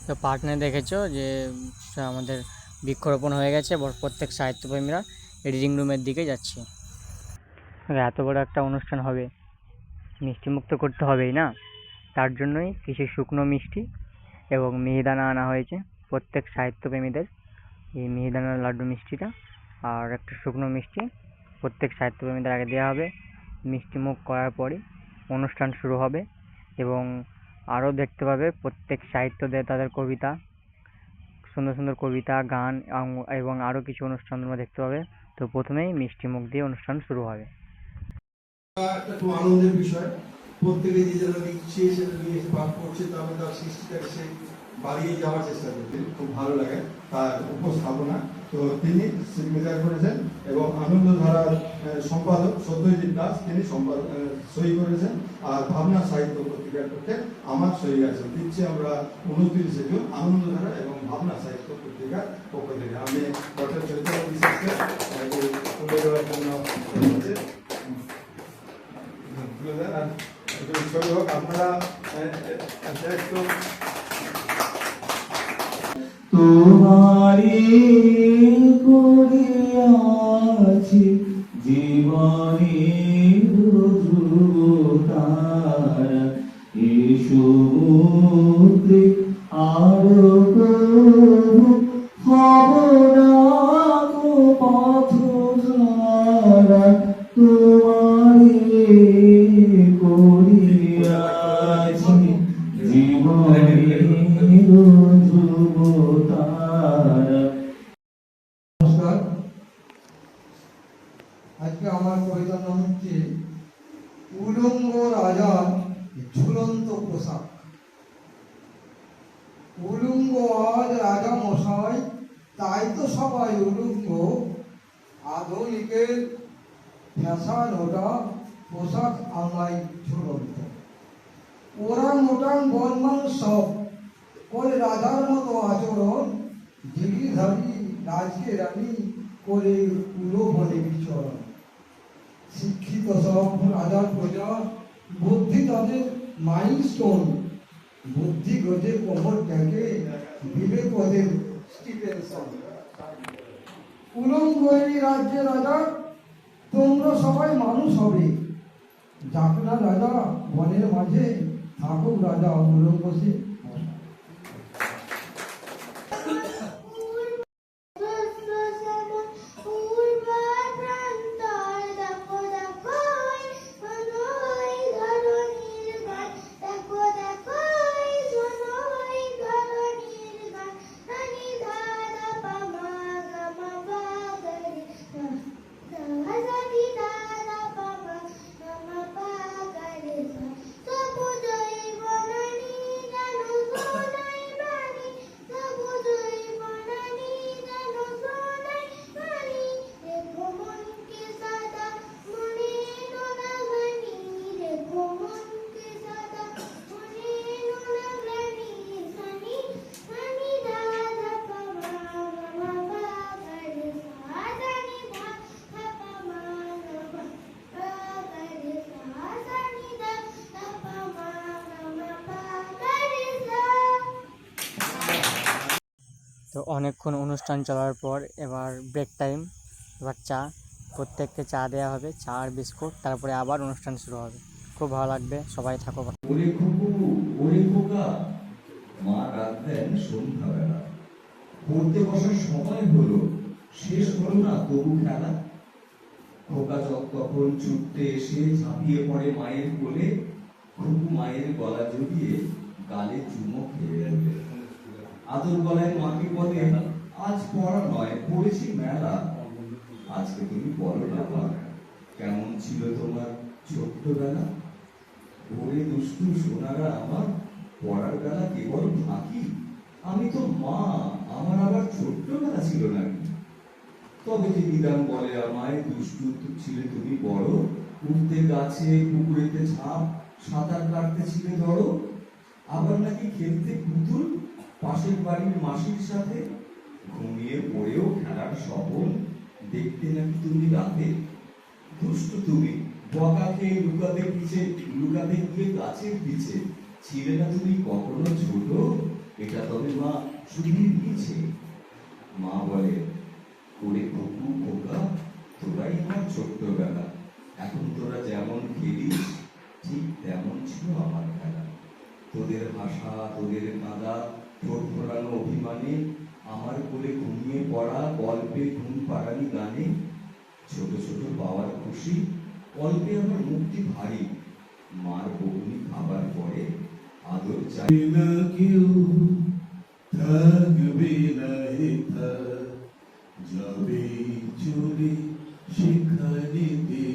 তো পার্টনে দেখেছো যে আমাদের বৃক্ষরোপণ হয়ে গেছে, প্রত্যেক সাহিত্যপ্রেমীরা রিডিং রুমের দিকে যাচ্ছে। এত বড় একটা অনুষ্ঠান হবে, মিষ্টিমুখ তো করতে হবেই না, তার জন্যই কিছু শুকনো মিষ্টি এবং মিহিদানা আনা হয়েছে প্রত্যেক সাহিত্যপ্রেমীদের। এই মিহিদানা লাড্ডু মিষ্টিটা আর একটা শুকনো মিষ্টি প্রত্যেক সাহিত্যপ্রেমীদের আগে দেওয়া হবে। মিষ্টিমুখ করার পরই অনুষ্ঠান শুরু হবে এবং আরও দেখতে পাবে প্রত্যেক সাহিত্যদের তাদের কবিতা, সুন্দর সুন্দর কবিতা, গান এবং আরও কিছু অনুষ্ঠান তোমরা দেখতে পাবে। তো প্রথমেই মিষ্টিমুখ দিয়ে অনুষ্ঠান শুরু হবে। একটু আনন্দের বিষয়, প্রত্যেকে যে যারা লিখছে সেটা নিয়ে এসে পাঠ করছে, তারপরে তার সৃষ্টিটাকে সে বাড়িয়ে যাওয়ার চেষ্টা করছে। খুব ভালো লাগে তার উপস্থাপনা। তো তিনি সিগনেচার করেছেন এবং আনন্দধারার সম্পাদক সত্যজিৎ দাস তিনি সই করেছেন। আর ভাবনা সাহিত্য পত্রিকার পক্ষে আমার সই আছে। দিচ্ছি আমরা 29শে জুন আনন্দধারা এবং ভাবনা সাহিত্য পত্রিকার পক্ষ থেকে। আমি ডক্টর চৈতন্য বিশ্বাসকে তুলে দেওয়ার জন্য আপনারা একটু তোমারি করিয়াছি জীবনী ধ্রুবতারা এই সমুদ্রে আরো পথধারা তোমারি করিয়াছি জীবনী নমস্কার। আজকে আমার কবিতার নাম হচ্ছে উলঙ্গ রাজার ঝুলন্ত পোশাক। উলঙ্গ আজ রাজা মশাই, তাই তো সবাই উলঙ্গ। আধুনিকের ফ্যাশন ওটা, পোশাক আমায় ঝুলন্ত। ওরা মোটাং বলমান সব করে রাজার মতো আচরণ, গিরিধারী রাজকে রানী করে উলো বলে বিচরণ। শিক্ষিত সব রাজার প্রজা, বুদ্ধি তাদের মাইলস্টোন। বুদ্ধি গজে কোমর ট্যাকে বিবেক ওদের স্টিফেনসন। উলঙ্গ এই রাজ্যে রাজা, তোমরা সবাই মানুষ হবে। যাক না রাজা বনের মাঝে, থাকুক রাজা উলঙ্গ সে। তো অনেকক্ষণ অনুষ্ঠান চলার পর এবার ব্রেক টাইম, এবার চা, প্রত্যেককে চা দেওয়া হবে, চা আর বিস্কুট, তারপরে আবার অনুষ্ঠান শুরু হবে। খুব ভালো লাগবে, সবাই থাকো। ওরে খুকু, ওরে খোকা, মা ডাক দেন সন্ধ্যাবেলা। পড়তে বসার সময় হলো, শেষ হলো না তবু খেলা। খোকা তখন ছুটতে এসে ঝাঁপিয়ে পড়ে মায়ের কোলে। খুকু মায়ের গলা জড়িয়ে গালে চুমো খেয়ে দেবে। আদর গলায় মাকে বলে, আজ পড়া নয়, পড়েছি মেলা। আজকে তুমি বলো না মা, কেমন ছিল তোমার ছোট্টবেলা। ওরে দুষ্টু সোনারা আমার, পড়ার বেলা কেবল ফাঁকি। আমি তো মা, আমার আবার ছোট্টবেলা ছিল নাকি। তবে যে বিধান বলে আমায়, দুষ্টু ছিলে তুমি বড়। উঠতে গাছে, পুকুরেতে ঝাঁপ, সাঁতার কাটতে ছিলে ধরো। আবার নাকি খেলতে পুতুল পাশের বাড়ির মাসির সাথে। ঘুমিয়ে পড়েও খেলার স্বপন দেখতে নাকি তুমি রাতে। দুষ্টু তুমি, বকা খেয়ে লুকাতে গিয়ে গাছের পিছে। ছিলে না তুমি কখনো ছোট, এটা তবে মা শুধিয়ে দিয়েছে। মা বলে, ওরে কুকু খোকা, তোরাই আমার ছোট্টবেলা, এখন তোরা যেমন খেলিস ঠিক তেমন ছিল আমার খেলা। তোদের হাসা, তোদের কাঁদা, ঠোঁট ফোড়ানো অভিমানে, আমার কোলে ঘুমিয়ে পড়া, গল্পে ঘুম পাড়ানি গানে, ছোট ছোট পাওয়ার খুশি, অল্পে আমার মুক্তি ভারী। মার বকুনি খাবার পরে আদর চাই না কেউ, থাকবে না হেথা, যাবে চলে সেখানেতে।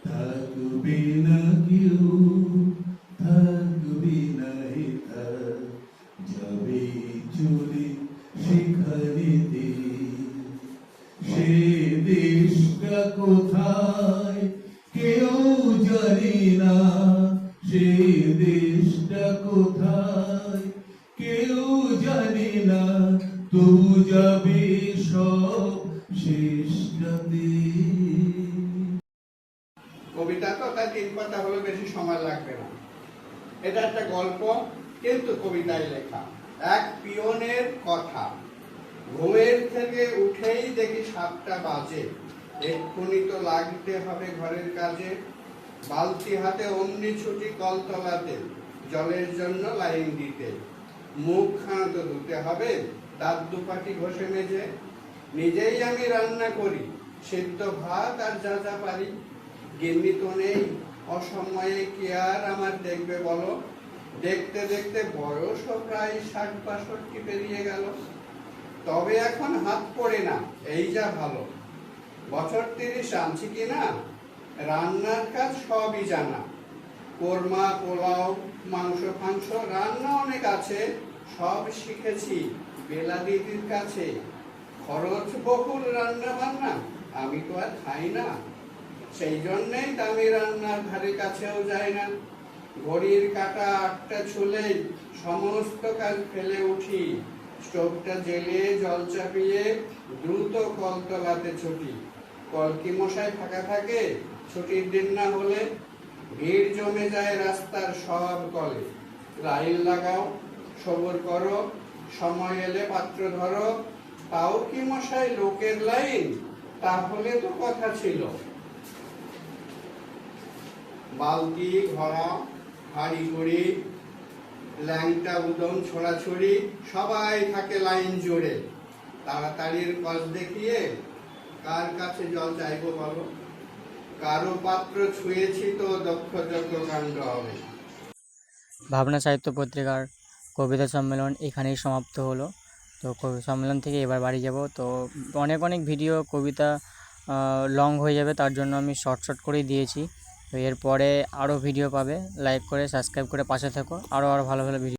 থাকবে না কেউ, থাকবে না হেথা, যাবে চলে সেখানেতে। সে দেশটা কোথায় কেউ জানে না, সে দেশটা কোথায় কেউ জানে না, তবু যাবে সব শেষটাতে। কবিতা তো তার 3 পাতা হলে বেশি সময় লাগবে না। এটা একটা গল্প, কিন্তু কবিতায় লেখা। এক পিয়নের কথা। ঘুমের থেকে উঠেই দেখি 7টা বাজে, এক্ষুনি তো লাগতে হবে ঘরের কাজে। বালতি হাতে অমনি ছুটি কলতলাতে, জলের জন্য লাইন দিতে। মুখ খানা তো ধুতে হবে, দাঁত দুপাটি ঘষে মেজে। নিজেই আমি রান্না করি, সিদ্ধ ভাত আর যা যা পারি। গিন্নি তো নেই, অসময়ে কি আর আমার দেখবে বলো। দেখতে দেখতে বয়সও প্রায় 60-62 পেরিয়ে গেল। তবে এখন হাত পড়ে না, এই যা ভালো। বছর 30 আনছি কিনা, রান্নার কাজ সবই জানা। কোরমা, পোলাও, মাংস ফাংস রান্না অনেক আছে, সব শিখেছি বেলা দিদির কাছে। খরচ বহুল রান্না বান্না, আমি তো আর খাই না, সেই জন্যেই দামি রান্নার ধারে কাছেও যায় না। ঘড়ির কাঁটা 8টা ছুলেই সমস্ত কাজ ফেলে উঠি। স্টোভটা জ্বেলে জল চাপিয়ে দ্রুত কলতলাতে ছুটি। কলকি মশাই ফাঁকা থাকে, ছুটির দিন না হলে। ভিড় জমে যায় রাস্তার সব কলে। লাইন লাগাও, সবর করো, সময় এলে পাত্র ধরো। তাও কি মশাই লোকের লাইন, তাহলে তো কথা ছিল। বালতি, ঘড়া, হাড়ি কুড়ি, ল্যাংটা উদম ছোড়াছুড়ি, সবাই থাকে লাইন জুড়ে। তাড়াতাড়ির কাজ দেখিয়ে কার কাছে জল চাইবো বলো। কারো পাত্র ছুঁয়েছি তো দক্ষ যজ্ঞ কাণ্ড হবে। ভাবনা সাহিত্য পত্রিকার কবিতা সম্মেলন এখানেই সমাপ্ত হলো। তো কবি সম্মেলন থেকে এবার বাড়ি যাব। তো অনেক অনেক ভিডিও কবিতা লং হয়ে যাবে, তার জন্য আমি শর্ট শর্ট করেই দিয়েছি। তো এরপরে আরও ভিডিও পাবে, লাইক করে সাবস্ক্রাইব করে পাশে থাকো, আরও ভালো ভালো ভিডিও।